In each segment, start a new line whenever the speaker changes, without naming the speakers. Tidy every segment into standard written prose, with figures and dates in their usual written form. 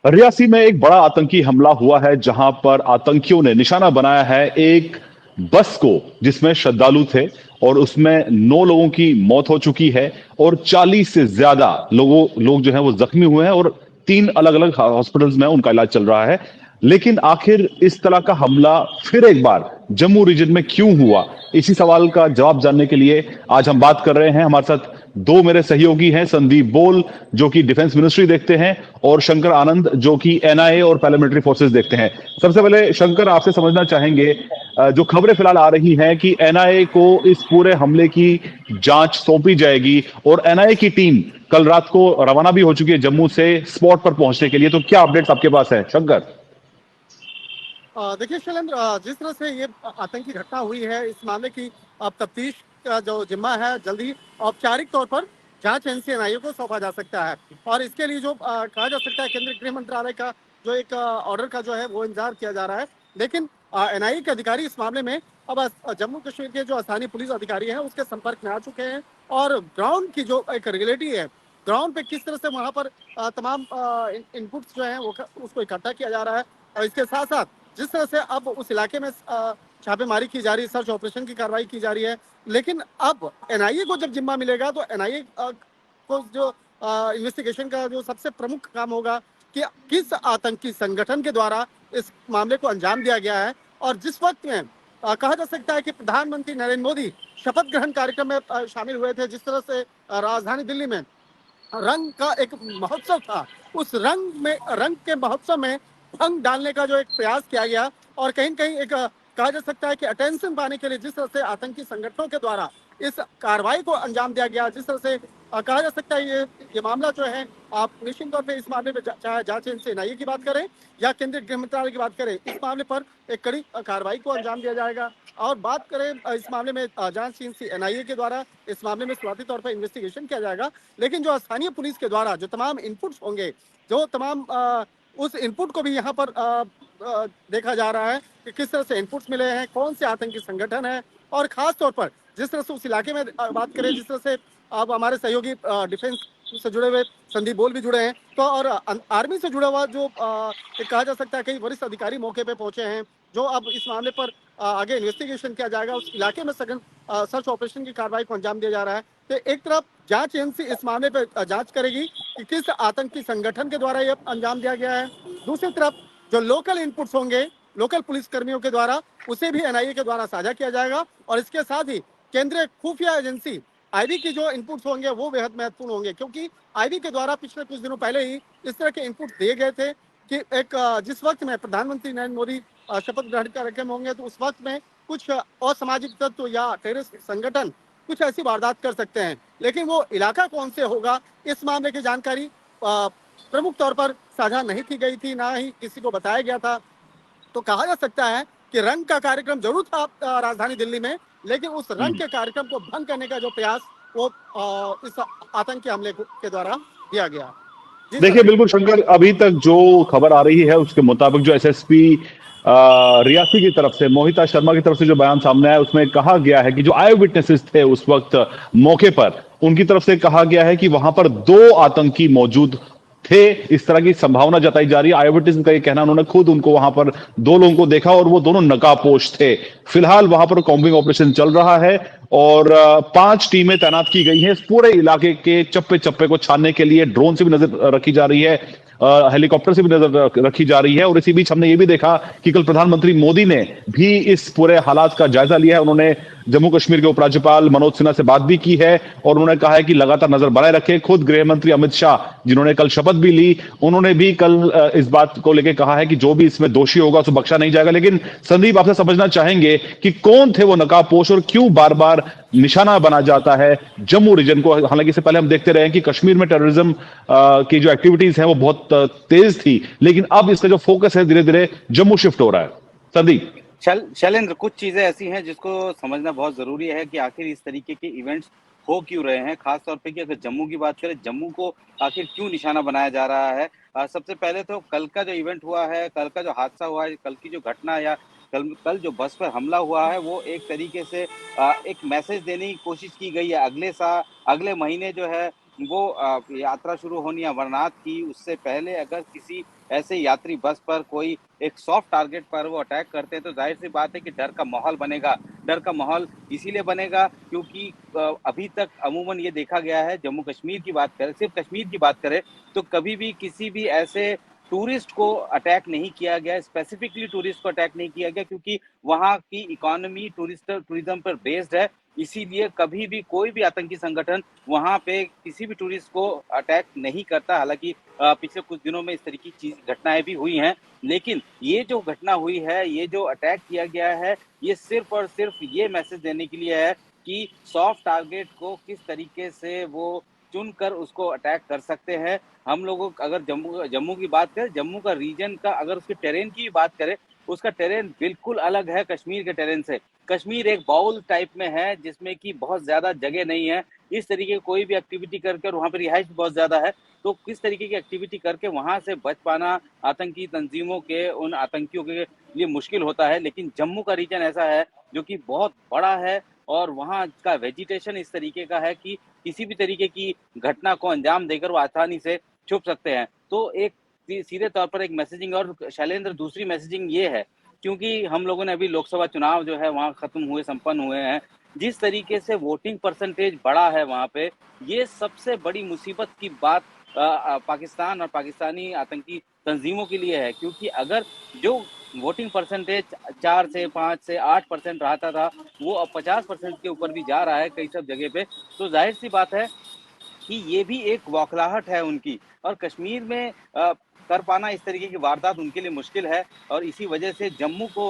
रियासी में एक बड़ा आतंकी हमला हुआ है जहां पर आतंकियों ने निशाना बनाया है एक बस को जिसमें श्रद्धालु थे और उसमें 9 लोगों की मौत हो चुकी है और 40 से ज्यादा लोग जो है वो जख्मी हुए हैं और 3 अलग अलग हॉस्पिटल्स में उनका इलाज चल रहा है। लेकिन आखिर इस तरह का हमला फिर एक बार जम्मू रीजन में क्यों हुआ, इसी सवाल का जवाब जानने के लिए आज हम बात कर रहे हैं। हमारे साथ दो मेरे सहयोगी हैं, संदीप बोल जो कि डिफेंस मिनिस्ट्री देखते हैं और शंकर आनंद जो कि एनआईए और पैरामिलिट्री फोर्सेस देखते हैं। सबसे पहले शंकर, आपसे समझना चाहेंगे, जो खबरें फिलहाल आ रही हैं कि एनआईए को इस पूरे हमले की जांच सौंपी जाएगी और एनआईए की टीम कल रात को रवाना भी हो चुकी है जम्मू से स्पॉट पर पहुंचने के लिए, तो क्या अपडेट्स आपके पास है शंकर?
देखिए शैलेंद्र, जिस तरह से ये आतंकी घटना हुई है, इस मामले की अब तफ्तीश का जो जिम्मा है जल्द ही औपचारिक तौर पर जांच एजेंसी एनआईए को सौंपा जा सकता है। और इसके लिए जो कहा जा सकता है केंद्रीय गृह मंत्रालय का जो एक ऑर्डर का जो है वो इंतजार किया जा रहा है। लेकिन एनआईए के अधिकारी इस मामले में अब जम्मू कश्मीर के जो स्थानीय पुलिस अधिकारी हैं उसके संपर्क में आ चुके हैं और ग्राउंड की जो एक रियलिटी है, ग्राउंड पे किस तरह से वहां पर तमाम इनपुट्स जो है वो उसको इकट्ठा किया जा रहा है। और इसके साथ साथ जिस तरह से अब उस इलाके में छापेमारी की जा रही है, सर्च ऑपरेशन की कार्रवाई की जा रही है। लेकिन अब एनआईए को जब जिम्मा मिलेगा तो एनआईए को जो इन्वेस्टिगेशन का जो सबसे प्रमुख काम होगा कि किस आतंकी संगठन के द्वारा इस मामले को अंजाम दिया गया है। और जिस वक्त में कहा जा सकता है कि प्रधानमंत्री नरेंद्र मोदी शपथ ग्रहण कार्यक्रम में शामिल हुए थे, जिस तरह से राजधानी दिल्ली में रंग का एक महोत्सव था, उस रंग के महोत्सव में भंग डालने का जो एक प्रयास किया गया और कहीं न कहीं एक कहा जा सकता है कि अटेंशन पाने के लिए जिस तरह से आतंकी संगठनों के द्वारा इस कार्रवाई को अंजाम दिया गया, जिस तरह से कहा जा सकता है ये मामला जो है, आप निश्चित तौर पे इस मामले में चाहे जांच एजेंसी एनआईए की बात करें या केंद्रीय गृह मंत्रालय की बात करें, इस मामले पर एक कड़ी कार्रवाई को अंजाम दिया जाएगा। और बात करें इस मामले में जांच एजेंसी एनआईए के द्वारा इस मामले में शुरुआती तौर पर इन्वेस्टिगेशन किया जाएगा। लेकिन जो स्थानीय पुलिस के द्वारा जो तमाम इनपुट्स होंगे, जो तमाम उस इनपुट को भी यहाँ पर देखा जा रहा है कि किस तरह से इनपुट्स मिले हैं, कौन से आतंकी संगठन है। और खास तौर पर जिस तरह से उस इलाके में बात करें, जिस तरह से अब हमारे सहयोगी डिफेंस से जुड़े हुए संदीप बोल भी जुड़े हैं, तो और आर्मी से जुड़ा हुआ जो कहा जा सकता है कई वरिष्ठ अधिकारी मौके पे पहुंचे हैं, जो अब इस मामले पर आगे इन्वेस्टिगेशन किया जाएगा। उस इलाके में सघन सर्च ऑपरेशन की कार्रवाई को अंजाम दिया जा रहा है। तो एक तरफ जांच एजेंसी इस मामले पर जांच करेगी कि किस आतंकी संगठन के द्वारा यह अंजाम दिया गया है। दूसरी तरफ जो लोकल इनपुट्स होंगे लोकल पुलिस कर्मियों के द्वारा, उसे भी एनआईए के द्वारा साझा किया जाएगा। और इसके साथ ही केंद्रीय खुफिया एजेंसी आईबी की जो इनपुट्स होंगे वो बेहद महत्वपूर्ण होंगे, क्योंकि आईबी के द्वारा पिछले कुछ दिनों पहले ही इस तरह के इनपुट दिए गए थे कि एक जिस वक्त में प्रधानमंत्री नरेंद्र मोदी शपथ ग्रहण कार्यक्रम होंगे तो उस वक्त में कुछ असामाजिक तत्व या टेररिस्ट संगठन कुछ ऐसी वारदात कर सकते हैं। लेकिन वो इलाका कौन से होगा, इस मामले की जानकारी प्रमुख तौर पर साझा नहीं की गई थी, ना ही किसी को बताया गया था। तो कहा जा सकता है कि रंग का कार्यक्रम जरूर था राजधानी दिल्ली में, लेकिन उस रंग के कार्यक्रम को भंग करने का जो प्रयास वो इस आतंकी हमले के द्वारा किया गया।
देखिए बिल्कुल शंकर, अभी तक जो खबर आ रही है उसके मुताबिक जो एसएसपी रियासी की तरफ से, मोहिता शर्मा की तरफ से जो बयान सामने आया उसमें कहा गया है कि जो आई विटनेसेस थे उस वक्त मौके पर, उनकी तरफ से कहा गया है कि वहां पर 2 आतंकी मौजूद थे। इस तरह की संभावना जताई जा रही है। आई विटनेस का ये कहना, उन्होंने खुद उनको वहां पर 2 लोगों को देखा और वो दोनों नकाबपोश थे। फिलहाल वहां पर कॉम्बिंग ऑपरेशन चल रहा है और 5 टीमें तैनात की गई हैं इस पूरे इलाके के चप्पे चप्पे को छानने के लिए। ड्रोन से भी नजर रखी जा रही है, हेलीकॉप्टर से भी नजर रखी जा रही है। और इसी बीच हमने ये भी देखा कि कल प्रधानमंत्री मोदी ने भी इस पूरे हालात का जायजा लिया है। उन्होंने जम्मू कश्मीर के उपराज्यपाल मनोज सिन्हा से बात भी की है और उन्होंने कहा है कि लगातार नजर बनाए रखें। खुद गृह मंत्री अमित शाह, जिन्होंने कल शपथ भी ली, उन्होंने भी कल इस बात को लेकर कहा है कि जो भी इसमें दोषी होगा उसे बख्शा नहीं जाएगा। लेकिन संदीप, आपसे समझना चाहेंगे कि कौन थे वो नकाबपोश और क्यों बार बार निशाना बना जाता है जम्मू रीजन को? हालांकि इससे पहले हम देखते रहे कि कश्मीर में टेररिज्म की जो एक्टिविटीज है वो बहुत तेज थी, लेकिन अब इसका जो फोकस है धीरे धीरे जम्मू शिफ्ट हो रहा है। संदीप।
शैलेंद्र, कुछ चीजें ऐसी हैं जिसको समझना बहुत जरूरी है कि आखिर इस तरीके के इवेंट्स हो क्यों रहे हैं। खासतौर पे कि अगर जम्मू की बात करें, जम्मू को आखिर क्यों निशाना बनाया जा रहा है। सबसे पहले तो कल का जो इवेंट हुआ है, कल का जो हादसा हुआ है, कल की जो घटना या कल जो बस पर हमला हुआ है, वो एक तरीके से एक मैसेज देने की कोशिश की गई है। अगले महीने जो है वो यात्रा शुरू होनी है अमरनाथ की, उससे पहले अगर किसी ऐसे यात्री बस पर कोई एक सॉफ्ट टारगेट पर वो अटैक करते हैं, तो ज़ाहिर-सी बात है कि डर का माहौल बनेगा। डर का माहौल इसीलिए बनेगा क्योंकि अभी तक अमूमन ये देखा गया है, जम्मू-कश्मीर की बात करें, सिर्फ़ कश्मीर की बात करें, तो कभी भी किसी भी ऐसे टूरिस्ट को अटैक नहीं किया गया, स्पेसिफिकली टूरिस्ट को अटैक नहीं किया गया क्योंकि वहाँ की इकोनॉमी टूरिज़्म पर बेस्ड है। इसीलिए कभी भी कोई भी आतंकी संगठन वहाँ पे किसी भी टूरिस्ट को अटैक नहीं करता। हालाँकि पिछले कुछ दिनों में इस तरह की घटनाएँ भी हुई हैं। लेकिन ये जो घटना हुई है, ये जो अटैक किया गया है, ये सिर्फ़ और सिर्फ़ ये मैसेज देने के लिए है कि सॉफ्ट टारगेट को किस तरीके से वो चुनकर उसको अटैक कर सकते हैं। हम लोगों अगर जम्मू जम्मू की बात करें, जम्मू का रीजन का अगर उसके टेरेन की बात करें, उसका टेरेन बिल्कुल अलग है कश्मीर के टेरेन से। कश्मीर एक बाउल टाइप में है जिसमें कि बहुत ज़्यादा जगह नहीं है। इस तरीके की कोई भी एक्टिविटी करके और वहाँ पे रिहाइश बहुत ज़्यादा है, तो किस तरीके की एक्टिविटी करके वहाँ से बच पाना आतंकी तंज़ीमों के, उन आतंकियों के लिए मुश्किल होता है। लेकिन जम्मू का रीजन ऐसा है जो कि बहुत बड़ा है और वहाँ का वेजिटेशन इस तरीके का है कि किसी भी तरीके की घटना को अंजाम देकर वो आसानी से छुप सकते हैं। तो एक सीधे तौर पर एक मैसेजिंग और शैलेंद्र दूसरी मैसेजिंग ये है, क्योंकि हम लोगों ने अभी लोकसभा चुनाव जो है वहाँ खत्म हुए, संपन्न हुए हैं। जिस तरीके से वोटिंग परसेंटेज बढ़ा है वहाँ पे, ये सबसे बड़ी मुसीबत की बात पाकिस्तान और पाकिस्तानी आतंकी तंज़ीमों के लिए है क्योंकि अगर जो वोटिंग परसेंटेज 4 से 5 से 8% रहता था, वो अब 50% के ऊपर भी जा रहा है कई सब जगह पे, तो ज़ाहिर-सी बात है कि ये भी एक बौखलाहट है उनकी और कश्मीर में कर पाना इस तरीके की वारदात उनके लिए मुश्किल है और इसी वजह से जम्मू को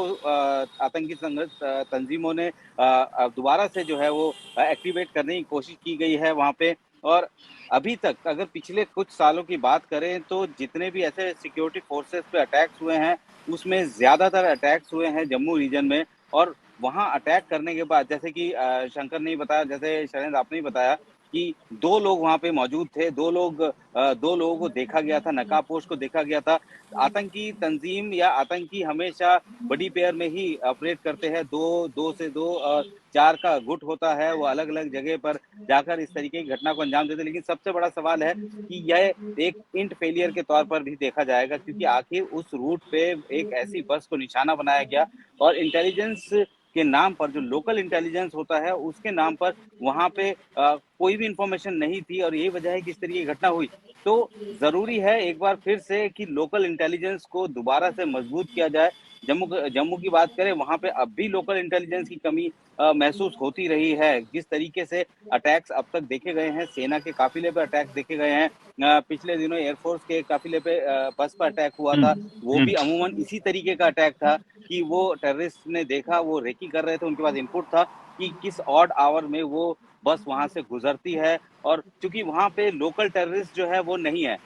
आतंकी तंजीमों ने दोबारा से जो है वो एक्टिवेट करने की कोशिश की गई है वहाँ पे और अभी तक अगर पिछले कुछ सालों की बात करें तो जितने भी ऐसे सिक्योरिटी फोर्सेस पे अटैक्स हुए हैं उसमें ज़्यादातर अटैक्स हुए हैं जम्मू रीजन में और वहाँ अटैक करने के बाद जैसे कि शंकर ने ही बताया, जैसे शैलेंद्र आपने ही बताया कि 2 लोग वहाँ पे मौजूद थे, 2 लोगों को देखा गया था, नकाबपोश को देखा गया था। आतंकी तंज़ीम या आतंकी हमेशा बड़ी पेयर में ही ऑपरेट करते हैं, 2 से 2 4 का गुट होता है, वो अलग-अलग जगह पर जाकर इस तरीके की घटना को अंजाम देते हैं। लेकिन सबसे बड़ा सवाल है कि यह एक इंट फेलियर के तौर पर भी देखा जाएगा क्योंकि आखिर उस रूट पे एक ऐसी बस को निशाना बनाया गया और इंटेलिजेंस के नाम पर जो लोकल इंटेलिजेंस होता है उसके नाम पर वहाँ पे कोई भी इंफॉर्मेशन नहीं थी और यही वजह है कि इस तरह की घटना हुई। तो ज़रूरी है एक बार फिर से कि लोकल इंटेलिजेंस को दोबारा से मजबूत किया जाए। जम्मू की बात करें वहाँ पे अब भी लोकल इंटेलिजेंस की कमी महसूस होती रही है। जिस तरीके से अटैक्स अब तक देखे गए हैं, सेना के काफ़िले पे अटैक्स देखे गए हैं। पिछले दिनों एयरफोर्स के काफ़िले पे बस पर अटैक हुआ था,
हम्म,
वो भी अमूमन इसी तरीके का अटैक था कि वो टेररिस्ट ने देखा, वो रेकी कर रहे थे, उनके पास इनपुट था कि किस ऑड आवर में वो बस वहाँ से गुजरती है और चूँकि वहाँ पे लोकल टेररिस्ट जो है वो नहीं है।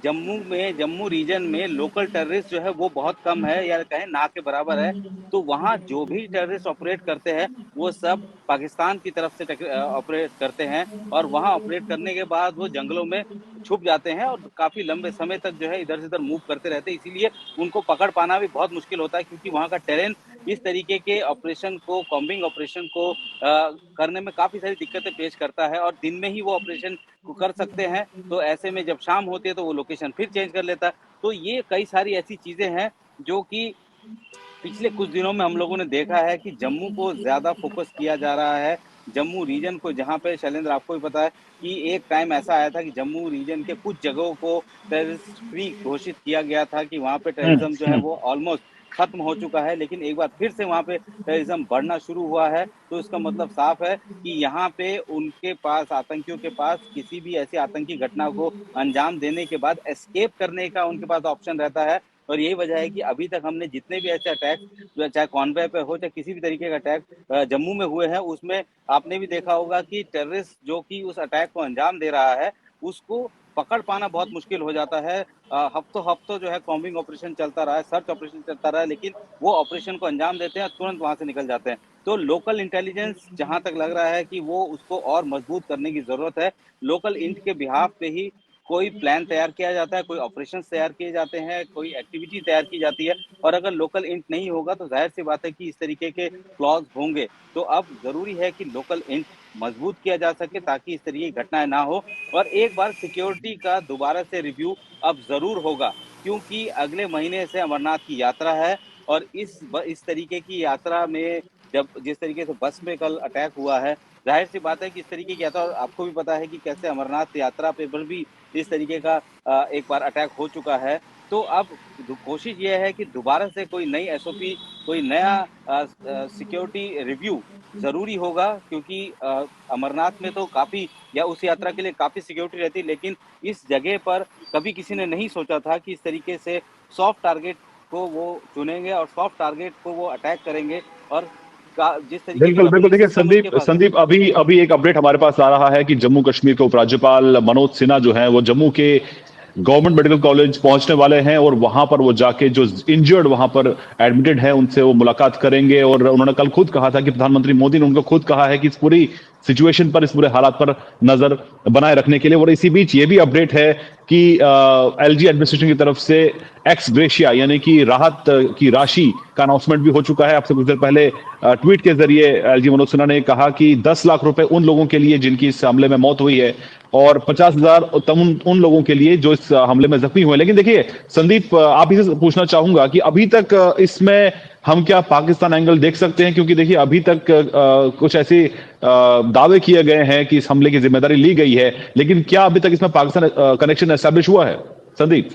जम्मू रीजन में लोकल टेररिस्ट जो है वो बहुत कम है या कहें ना के बराबर है। तो वहाँ जो भी टेररिस्ट ऑपरेट करते हैं, वो सब पाकिस्तान की तरफ से ऑपरेट करते हैं और वहाँ ऑपरेट करने के बाद वो जंगलों में छुप जाते हैं और काफ़ी लंबे समय तक जो है इधर से उधर मूव करते रहते हैं। इसीलिए उनको पकड़ पाना भी बहुत मुश्किल होता है क्योंकि वहाँ का टेरेन इस तरीके के ऑपरेशन को कॉम्बिंग ऑपरेशन को करने में काफ़ी सारी दिक्कतें पेश करता है और दिन में ही वो ऑपरेशन को कर सकते हैं। तो ऐसे में जब शाम होती है तो वो लोकेशन फिर चेंज कर लेता है। तो ये कई सारी ऐसी चीज़ें हैं जो कि पिछले कुछ दिनों में हम लोगों ने देखा है कि जम्मू को ज़्यादा फ़ोकस किया जा रहा है। जम्मू रीजन को जहाँ पे शैलेंद्र आपको भी पता है कि एक टाइम ऐसा आया था कि जम्मू रीजन के कुछ जगहों को टेररिस्ट फ्री घोषित किया गया था कि वहाँ पे टेररिज्म जो है
हम्म।
वो ऑलमोस्ट खत्म हो चुका है। लेकिन एक बार फिर से वहाँ पे टेररिज्म बढ़ना शुरू हुआ है। तो इसका मतलब साफ है कि यहाँ पे उनके पास आतंकियों के पास किसी भी ऐसी आतंकी घटना को अंजाम देने के बाद एस्केप करने का उनके पास ऑप्शन रहता है। और यही वजह है कि अभी तक हमने जितने भी ऐसे अटैक चाहे कॉन्वॉय पे हो चाहे किसी भी तरीके का अटैक जम्मू में हुए हैं उसमें आपने भी देखा होगा कि टेररिस्ट जो कि उस अटैक को अंजाम दे रहा है उसको पकड़ पाना बहुत मुश्किल हो जाता है। हफ्तों हफ्तों जो है कॉम्बिंग ऑपरेशन चलता रहा है, सर्च ऑपरेशन चलता रहा है, लेकिन वो ऑपरेशन को अंजाम देते हैं और तुरंत वहां से निकल जाते हैं। तो लोकल इंटेलिजेंस जहां तक लग रहा है कि वो उसको और मजबूत करने की जरूरत है। लोकल इंट के बिहाफ पे ही कोई प्लान तैयार किया जाता है, कोई ऑपरेशंस तैयार किए जाते हैं, कोई एक्टिविटी तैयार की जाती है और अगर लोकल इंट नहीं होगा तो ज़ाहिर-सी बात है कि इस तरीके के फ्लॉज़ होंगे। तो अब ज़रूरी है कि लोकल इंट मजबूत किया जा सके ताकि इस तरीके की घटनाएं ना हो। और एक बार सिक्योरिटी का दोबारा से रिव्यू अब जरूर होगा, क्योंकि अगले महीने से अमरनाथ की यात्रा है और इस तरीके की यात्रा में जब जिस तरीके से बस में कल अटैक हुआ है, जाहिर सी बात है कि इस तरीके की यात्रा, और आपको भी पता है कि कैसे अमरनाथ यात्रा पे पर भी इस तरीके का एक बार अटैक हो चुका है। तो अब कोशिश ये है कि दोबारा से कोई नई एसओपी, कोई नया सिक्योरिटी रिव्यू जरूरी होगा, क्योंकि अमरनाथ में तो काफी, या उस यात्रा के लिए काफी सिक्योरिटी रहती, लेकिन इस जगह पर कभी किसी ने नहीं सोचा था कि इस तरीके से सॉफ्ट टारगेट को वो चुनेंगे और सॉफ्ट टारगेट को वो अटैक करेंगे। और जिस तरीके के
बिल्कुल बिल्कुल,
वेपनरी
देखिए
सिस्टम उनके
संदीप
पास है।
संदीप अभी अभी एक अपडेट हमारे पास आ रहा है कि जम्मू कश्मीर के उपराज्यपाल मनोज सिन्हा जो हैं वो जम्मू के गवर्नमेंट मेडिकल कॉलेज पहुंचने वाले हैं और वहां पर वो जाके जो इंजर्ड वहां पर एडमिटेड है उनसे वो मुलाकात करेंगे। और उन्होंने कल खुद कहा था कि प्रधानमंत्री मोदी ने उनको खुद कहा है कि इस पूरी सिचुएशन पर, इस पूरे हालात पर नजर बनाए रखने के लिए। और इसी बीच ये भी अपडेट है कि एलजी एडमिनिस्ट्रेशन की तरफ से एक्स ग्रेशिया यानी कि राहत की राशि का अनाउंसमेंट भी हो चुका है। आपसे कुछ देर पहले ट्वीट के जरिए एलजी मनोज सिन्हा ने कहा कि 10 लाख रुपए उन लोगों के लिए जिनकी इस हमले में मौत हुई है और 50,000 उन लोगों के लिए जो इस हमले में जख्मी हुए। लेकिन देखिए संदीप, आप ही से पूछना चाहूंगा कि अभी तक इसमें हम क्या पाकिस्तान एंगल देख सकते हैं? क्योंकि देखिए अभी तक कुछ ऐसे दावे किए गए हैं कि इस हमले की जिम्मेदारी ली गई है, लेकिन क्या अभी तक इसमें पाकिस्तान कनेक्शन एस्टेब्लिश हुआ है संदीप?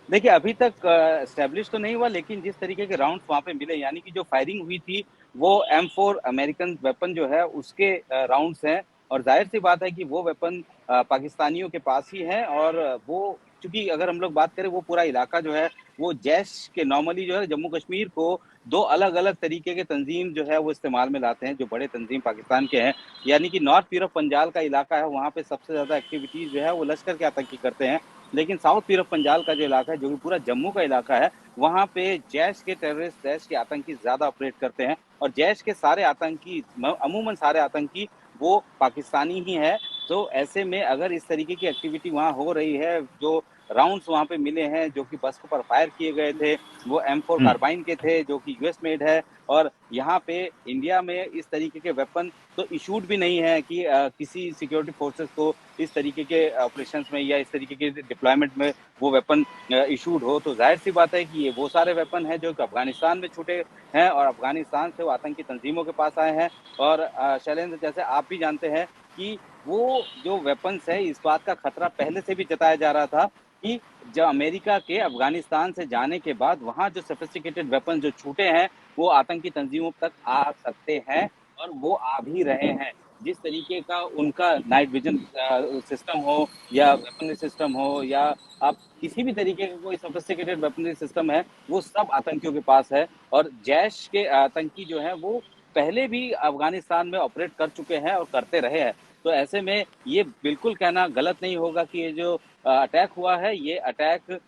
देखिए, अभी तक एस्टैब्लिश तो नहीं हुआ, लेकिन जिस तरीके के राउंड्स वहाँ पे मिले, यानी कि जो फायरिंग हुई थी वो M4 अमेरिकन वेपन जो है उसके राउंड्स हैं। और जाहिर सी बात है कि वो वेपन पाकिस्तानियों के पास ही है। और वो, चूंकि अगर हम लोग बात करें, वो पूरा इलाका जो है वो जैश के, नॉर्मली जो है जम्मू कश्मीर को दो अलग अलग तरीके के तंजीम जो है वो इस्तेमाल में लाते हैं, जो बड़े तंजीम पाकिस्तान के हैं। यानी कि नॉर्थ पीर ऑफ पंजाल का इलाका है, वहाँ पे सबसे ज्यादा एक्टिविटीज जो है वो लश्कर के आतंकी करते हैं। लेकिन साउथ पीर ऑफ पंजाल का जो इलाका है, जो कि पूरा जम्मू का इलाका है, वहाँ पे जैश के टेररिस्ट, जैश के आतंकी ज्यादा ऑपरेट करते हैं। और जैश के सारे आतंकी, अमूमन सारे आतंकी वो पाकिस्तानी ही है। तो ऐसे में अगर इस तरीके की एक्टिविटी वहाँ हो रही है, जो राउंड्स वहाँ पे मिले हैं जो कि बस के ऊपर फायर किए गए थे, वो M4
हम्म।
कार्बाइन के थे जो कि यूएस मेड है। और यहाँ पे इंडिया में इस तरीके के वेपन तो इशूड भी नहीं है कि किसी सिक्योरिटी फोर्सेस को इस तरीके के ऑपरेशंस में या इस तरीके के डिप्लॉयमेंट में वो वेपन इशूड हो। तो जाहिर सी बात है कि ये वो सारे वेपन हैं जो कि अफगानिस्तान में छूटे हैं और अफगानिस्तान से वो आतंकी तंजीमों के पास आए हैं। और शैलेंद्र, जैसे आप भी जानते हैं कि वो जो वेपन्स है, इस बात का खतरा पहले से भी जताया जा रहा था कि जब अमेरिका के अफगानिस्तान से जाने के बाद वहाँ जो सोफिस्टिकेटेड वेपन जो छूटे हैं वो आतंकी तंजीमों तक आ सकते हैं, और वो आ भी रहे हैं। जिस तरीके का उनका नाइट विजन सिस्टम हो या वेपनरी सिस्टम हो, या आप किसी भी तरीके का कोई सोफिस्टिकेटेड वेपनरी सिस्टम है, वो सब आतंकियों के पास है। और जैश के आतंकी जो है वो पहले भी अफगानिस्तान में ऑपरेट कर चुके हैं और करते रहे हैं। तो ऐसे में ये बिल्कुल कहना गलत नहीं होगा कि ये जो अटैक हुआ है, ये अटैक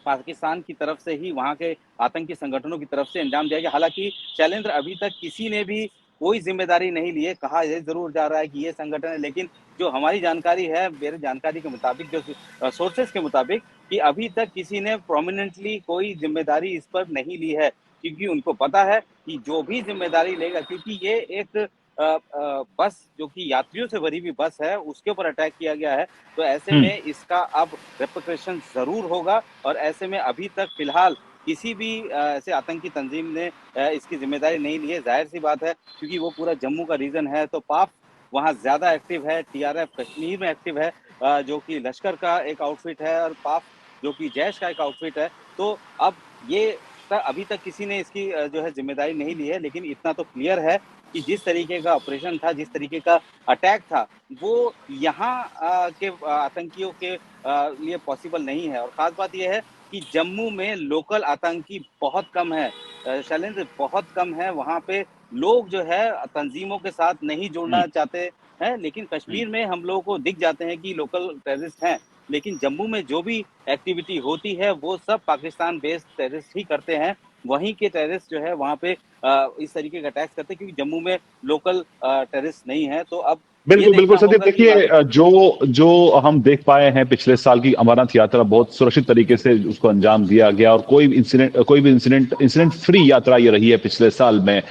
पाकिस्तान की तरफ से ही, वहाँ के आतंकी संगठनों की तरफ से अंजाम दिया गया। हालांकि शैलेंद्र, अभी तक किसी ने भी कोई जिम्मेदारी नहीं ली है। कहा यह जरूर जा रहा है कि ये संगठन है, लेकिन जो हमारी जानकारी है, मेरे जानकारी के मुताबिक, जो सोर्सेस के मुताबिक, कि अभी तक किसी ने प्रोमिनेंटली कोई जिम्मेदारी इस पर नहीं ली है, क्योंकि उनको पता है कि जो भी जिम्मेदारी लेगा, क्योंकि ये एक बस जो कि यात्रियों से भरी हुई बस है, उसके ऊपर अटैक किया गया है। तो ऐसे
हम्म।
में इसका अब रेपरेशन जरूर होगा। और ऐसे में अभी तक फिलहाल किसी भी ऐसे आतंकी तंजीम ने इसकी जिम्मेदारी नहीं ली है। जाहिर सी बात है, क्योंकि वो पूरा जम्मू का रीजन है, तो पाक वहाँ ज्यादा एक्टिव है, टीआरएफ कश्मीर में एक्टिव है, जो कि लश्कर का एक आउटफिट है, और पाक जो कि जैश का एक आउटफिट है। तो अब ये अभी तक किसी ने इसकी जो है जिम्मेदारी नहीं ली है, लेकिन इतना तो क्लियर है कि जिस तरीके का ऑपरेशन था, जिस तरीके का अटैक था, वो यहाँ के आतंकियों के लिए पॉसिबल नहीं है। और खास बात यह है कि जम्मू में लोकल आतंकी बहुत कम है, शैलेंद्र, बहुत कम है। वहाँ पे लोग जो है तंजीमों के साथ नहीं जुड़ना
हम्म।
चाहते हैं, लेकिन कश्मीर में हम लोगों को दिख जाते हैं कि लोकल टेररिस्ट हैं। लेकिन जम्मू में जो भी एक्टिविटी होती है वो सब पाकिस्तान बेस्ड टेररिस्ट ही करते हैं। वहीं के टेररिस्ट जो है वहाँ पे इस तरीके का अटैक्स करते हैं, क्योंकि जम्मू में लोकल टेररिस्ट नहीं है। तो अब
बिल्कुल बिल्कुल
देखना
संदीप,
होगा कि
देखिए जो जो हम देख पाए हैं पिछले साल की अमरनाथ यात्रा, बहुत सुरक्षित तरीके से उसको अंजाम दिया गया और कोई भी इंसिडेंट फ्री यात्रा ये रही है पिछले साल में।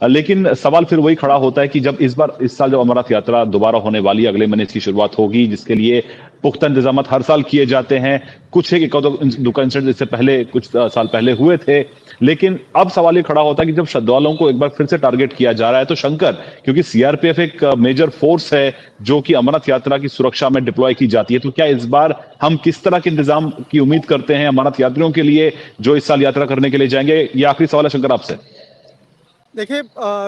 लेकिन सवाल फिर वही खड़ा होता है कि जब इस साल जब अमरनाथ यात्रा दोबारा होने वाली है, अगले महीने इसकी शुरुआत होगी, जिसके लिए पुख्ता इंतजाम हर साल किए जाते हैं। कुछ एक दुका इंसिडेंट इससे पहले कुछ साल पहले हुए थे, लेकिन अब सवाल ये खड़ा होता है कि जब श्रद्धालुओं को एक बार फिर से टारगेट किया जा रहा है तो शंकर, क्योंकि सीआरपीएफ एक मेजर फोर्स है जो कि अमरनाथ यात्रा की सुरक्षा में डिप्लॉय की जाती है, तो क्या इस बार हम किस तरह के इंतजाम की उम्मीद करते हैं अमरनाथ यात्रियों के लिए जो इस साल यात्रा करने के लिए जाएंगे? ये आखिरी सवाल है शंकर आपसे।
देखिए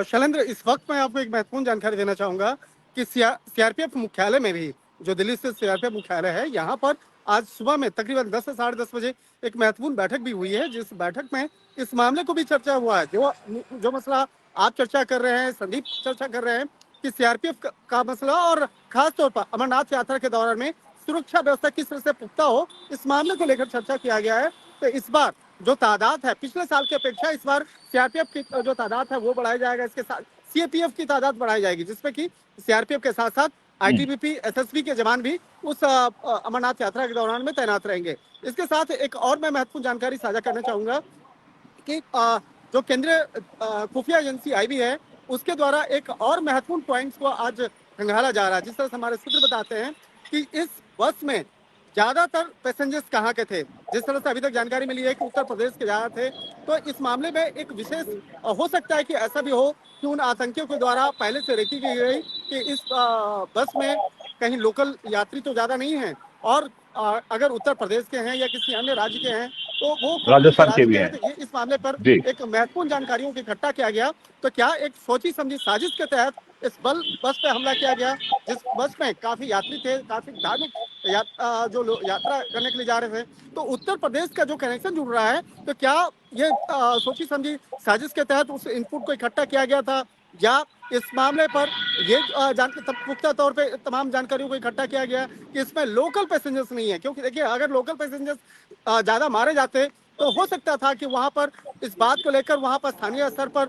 शैलेंद्र, इस वक्त मैं आपको एक महत्वपूर्ण जानकारी देना चाहूंगा कि सीआरपीएफ मुख्यालय में भी, जो दिल्ली स्थित सीआरपीएफ मुख्यालय है, यहाँ पर आज सुबह में तकरीबन 10 से 10:30 बजे एक महत्वपूर्ण बैठक भी हुई है, जिस बैठक में इस मामले को भी चर्चा हुआ है। जो मसला आप चर्चा कर रहे हैं, संदीप चर्चा कर रहे हैं कि सीआरपीएफ का मसला और खासतौर पर अमरनाथ यात्रा के दौरान में सुरक्षा व्यवस्था किस तरह से पुख्ता हो, इस मामले को लेकर चर्चा किया गया है। तो इस बार जो तादाद है पिछले साल की अपेक्षा इस बार सीआरपीएफ की जो तादाद है वो बढ़ाया जाएगा, इसके साथ सीएपीएफ की तादाद बढ़ाई जाएगी, जिसमें कि सीआरपीएफ के साथ साथ आईटीबीपी एसएसबी के जवान भी उस अमरनाथ यात्रा के दौरान में तैनात रहेंगे। इसके साथ एक और मैं महत्वपूर्ण जानकारी साझा करना चाहूंगा कि जो केंद्रीय खुफिया एजेंसी आईबी है, उसके द्वारा एक और महत्वपूर्ण पॉइंट्स को आज खंगाला जा रहा है। जिस तरह से हमारे सूत्र बताते हैं कि इस बस में ज्यादातर पैसेंजर्स कहाँ के थे, जिस तरह से अभी तक जानकारी मिली है कि उत्तर प्रदेश के ज्यादा थे, तो इस मामले में एक विशेष हो सकता है कि ऐसा भी हो कि उन आतंकियों के द्वारा पहले से रेकी की गई कि इस बस में कहीं लोकल यात्री तो ज्यादा नहीं है, और अगर उत्तर प्रदेश के हैं या किसी अन्य राज्य के हैं तो वो कौन से
राजस्थान के
राज्य
भी
के
हैं
हैं। तो ये इस मामले पर
जी।
एक महत्वपूर्ण जानकारियों को इकट्ठा किया गया। तो क्या एक सोची समझी साजिश के तहत इस बस पे हमला किया गया, जिस बस में काफी यात्री थे, काफी धार्मिक यात्रा करने के लिए जा रहे थे, तो उत्तर प्रदेश का जो कनेक्शन जुड़ रहा है, तो क्या ये सोची समझी साजिश के तहत उस इनपुट को इकट्ठा किया गया था, या इस मामले पर ये पुख्ता तौर पे तमाम जानकारियों को इकट्ठा किया गया कि इसमें लोकल पैसेंजर्स नहीं है। क्योंकि देखिए, अगर लोकल पैसेंजर्स ज्यादा मारे जाते तो हो सकता था कि वहां पर इस बात को लेकर वहां पर स्थानीय स्तर पर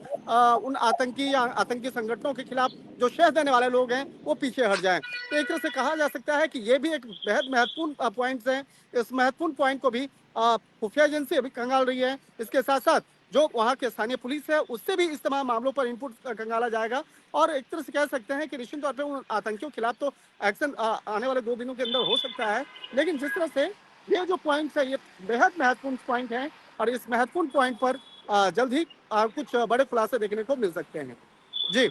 उन आतंकी या आतंकी संगठनों के खिलाफ जो शह देने वाले लोग हैं वो पीछे हट जाएं। तो एक तरह से कहा जा सकता है कि ये भी एक बेहद महत्वपूर्ण पॉइंट्स हैं। इस महत्वपूर्ण पॉइंट को भी खुफिया एजेंसी अभी खंगाल रही है। इसके साथ साथ जो वहाँ के स्थानीय पुलिस है, उससे भी इस तमाम मामलों पर इनपुट खंगाला जाएगा, और एक तरह से कह सकते हैं कि निश्चित तौर पर उन आतंकियों के खिलाफ तो एक्शन आने वाले 2 दिनों के अंदर हो सकता है। लेकिन जिस तरह से ये जो पॉइंट्स है, ये बेहद महत्वपूर्ण पॉइंट है, और इस महत्वपूर्ण पॉइंट पर जल्द ही कुछ बड़े खुलासे देखने को मिल सकते हैं। जी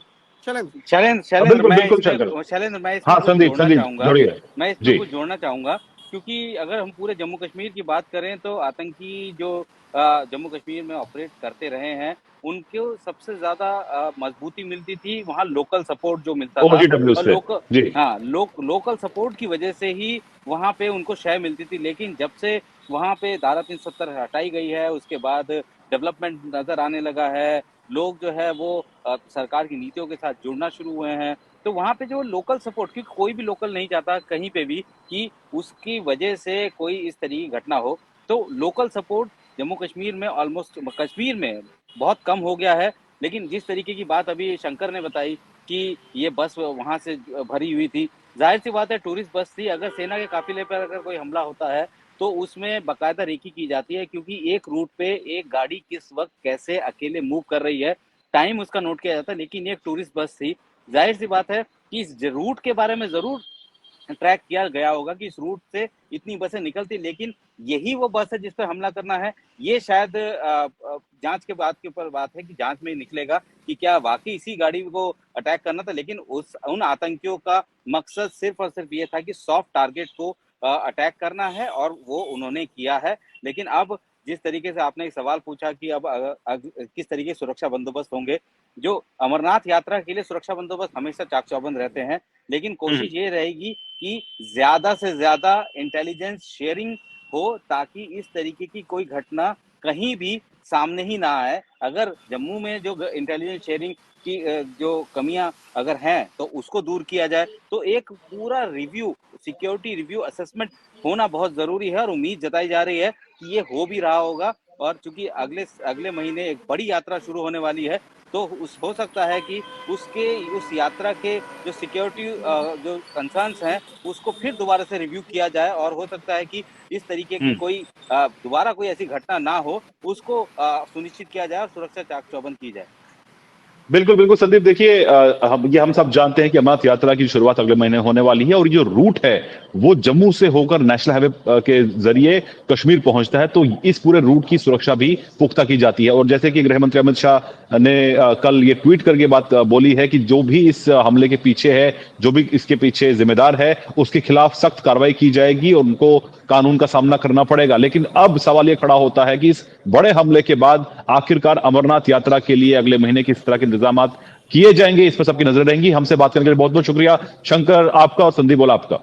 शैलेंद्र।
शैलेंद्र
बिल्कुल बिल्कुल शंकर।
मैं
हाँ
इसमें कुछ
संदीप,
जोड़ना
संदीप
चाहूंगा।
जोड़िए
मैं इसमें
जी।
कुछ जोड़ना चाहूंगा क्योंकि अगर हम पूरे जम्मू कश्मीर की बात करें तो आतंकी जो जम्मू कश्मीर में ऑपरेट करते रहे हैं, उनको सबसे ज्यादा मजबूती मिलती थी वहाँ लोकल सपोर्ट जो मिलता था,
ओजीडब्ल्यू
और
से जी।
लोकल सपोर्ट की वजह से ही वहाँ पे उनको शय मिलती थी। लेकिन जब से वहाँ पे धारा 370 हटाई गई है, उसके बाद डेवलपमेंट नजर आने लगा है, लोग जो है वो सरकार की नीतियों के साथ जुड़ना शुरू हुए हैं, तो वहाँ पे जो लोकल सपोर्ट, क्योंकि कोई भी लोकल नहीं चाहता कहीं पे भी कि उसकी वजह से कोई इस तरह की घटना हो, तो लोकल सपोर्ट जम्मू कश्मीर में ऑलमोस्ट कश्मीर में बहुत कम हो गया है। लेकिन जिस तरीके की बात अभी शंकर ने बताई कि ये बस वहाँ से भरी हुई थी, जाहिर सी बात है टूरिस्ट बस थी। अगर सेना के काफिले पर अगर कोई हमला होता है तो उसमें बाकायदा रेकी की जाती है, क्योंकि एक रूट पे एक गाड़ी किस वक्त कैसे अकेले मूव कर रही है, टाइम उसका नोट किया जाता है। लेकिन ये एक टूरिस्ट बस थी, जाहिर सी बात है कि इस रूट के बारे में जरूर ट्रैक किया गया होगा कि इस रूट से इतनी बसें निकलती, लेकिन यही वो बस है जिस पर हमला करना है। ये शायद जांच के बाद के ऊपर बात है कि जांच में निकलेगा कि क्या वाकई इसी गाड़ी को अटैक करना था। लेकिन उन आतंकियों का मकसद सिर्फ और सिर्फ ये था कि सॉफ्ट टारगेट को अटैक करना है, और वो उन्होंने किया है। लेकिन अब जिस तरीके से आपने एक सवाल पूछा कि अब किस तरीके से सुरक्षा बंदोबस्त होंगे, जो अमरनाथ यात्रा के लिए सुरक्षा बंदोबस्त हमेशा चाक चौबंद रहते हैं, लेकिन कोशिश ये रहेगी कि ज्यादा से ज्यादा इंटेलिजेंस शेयरिंग हो, ताकि इस तरीके की कोई घटना कहीं भी सामने ही ना आए। अगर जम्मू में जो इंटेलिजेंस शेयरिंग की जो कमियां अगर हैं तो उसको दूर किया जाए, तो एक पूरा रिव्यू, सिक्योरिटी रिव्यू असेसमेंट होना बहुत जरूरी है, और उम्मीद जताई जा रही है कि ये हो भी रहा होगा। और चूंकि अगले महीने एक बड़ी यात्रा शुरू होने वाली है, तो हो सकता है कि उस यात्रा के जो सिक्योरिटी जो कंसर्न्स हैं उसको फिर दोबारा से रिव्यू किया जाए, और हो सकता है कि इस तरीके की कोई दोबारा कोई ऐसी घटना ना हो, उसको सुनिश्चित किया जाए और सुरक्षा चाक चौबंद की जाए।
बिल्कुल, बिल्कुल संदीप, देखिए हम सब जानते हैं कि अमरनाथ यात्रा की शुरुआत अगले महीने होने वाली है और जो रूट है वो जम्मू से होकर नेशनल हाईवे के जरिए कश्मीर पहुंचता है, तो इस पूरे रूट की सुरक्षा भी पुख्ता की जाती है। और जैसे कि गृह मंत्री अमित शाह ने कल ये ट्वीट करके बात बोली है कि जो भी इस हमले के पीछे है, जो भी इसके पीछे जिम्मेदार है, उसके खिलाफ सख्त कार्रवाई की जाएगी और उनको कानून का सामना करना पड़ेगा। लेकिन अब सवाल यह खड़ा होता है कि इस बड़े हमले के बाद आखिरकार अमरनाथ यात्रा के लिए अगले महीने किस तरह के इंतजाम किए जाएंगे, इस पर सबकी नजर रहेंगी। हमसे बात करने के लिए बहुत बहुत शुक्रिया शंकर आपका और संदीप बोला आपका।